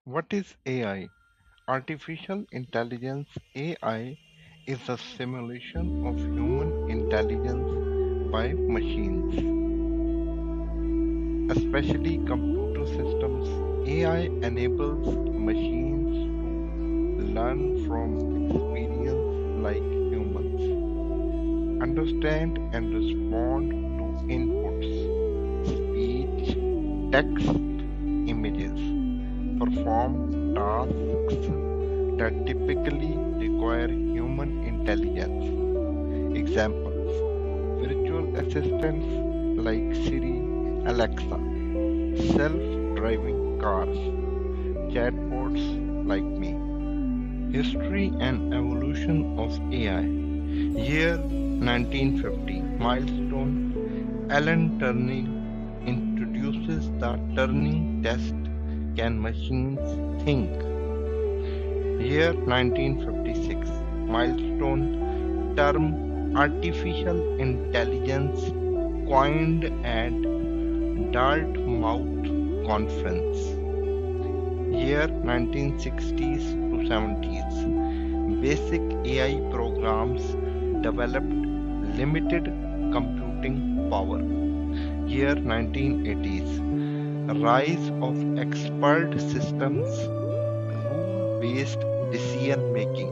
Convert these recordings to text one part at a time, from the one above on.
What is AI? Artificial intelligence (AI) is the simulation of human intelligence by machines, especially computer systems. AI enables machines to learn from experience like humans, understand and respond to inputs, speech, text, images, perform tasks that typically require human intelligence. Examples: virtual assistants like Siri, Alexa, self-driving cars, chatbots like me. History and evolution of AI. Year 1950. Milestone. Alan Turing introduces the Turing test. Can machines think? Year 1956. Milestone. Term artificial intelligence coined at Dartmouth Conference. Year 1960s to 70s. Basic AI programs developed limited computing power. Year 1980s. Rise of expert systems, rule-based decision making.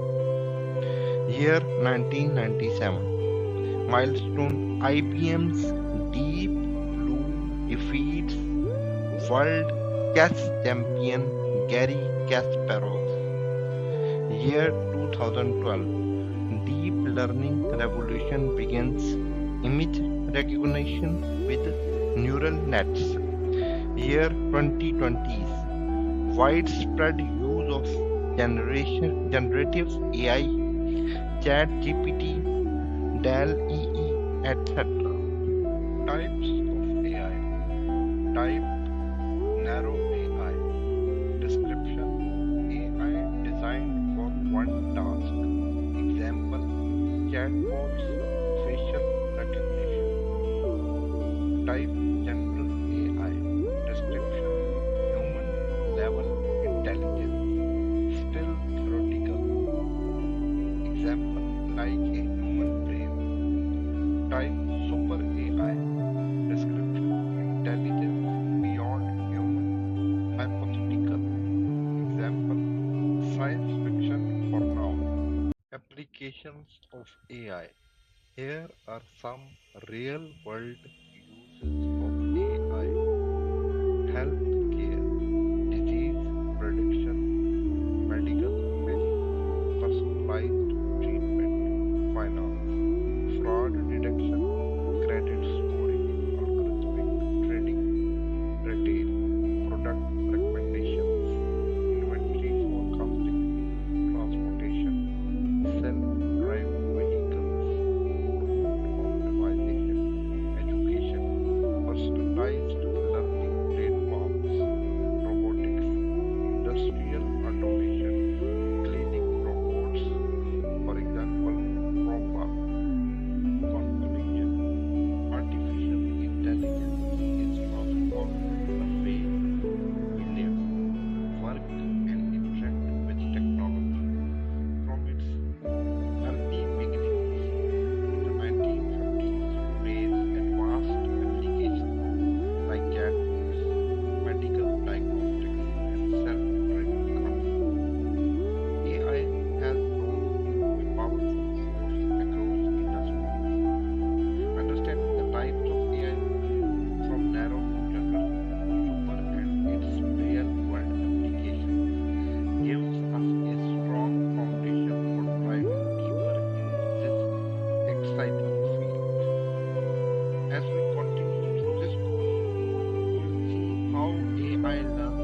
Year 1997. Milestone: IBM's Deep Blue defeats world chess champion Gary Kasparov. Year 2012. Deep learning revolution begins. Image recognition with neural nets. Year 2020s. Widespread use of generative AI, ChatGPT, DAL-E, etc. Types of AI. Type: narrow AI. Description: AI designed for one task. Example: chatbots, facial recognition. Type: general AI. Description: human level intelligence. Still theoretical. Example: like a human brain. Type: super AI. Description: intelligence beyond human. Hypothetical. Example: science fiction for now. Applications of AI. Here are some real world uses of AI. Healthcare, disease prediction, medical imaging, personalized treatment. Finance, fraud detection, credit scoring, algorithmic trading. Retail, product recommendations, inventory forecasting, transportation, self-driving vehicles, route optimization, education, personalized learning platforms, robotics, industrial automation, cleaning robots, for example, Roomba. Conclusion: artificial intelligence is transforming the way we live, work, and interact with technology. From its early beginnings in the 1950s to today's advanced applications like chatbots, medical diagnostics, and self-driving cars, AI has grown into a powerful force across industries. Understanding the types of AI, from narrow to general to super and its real-world applications, gives us a strong foundation for driving deeper into this exciting field. As we continue through this course, we will see how AI learns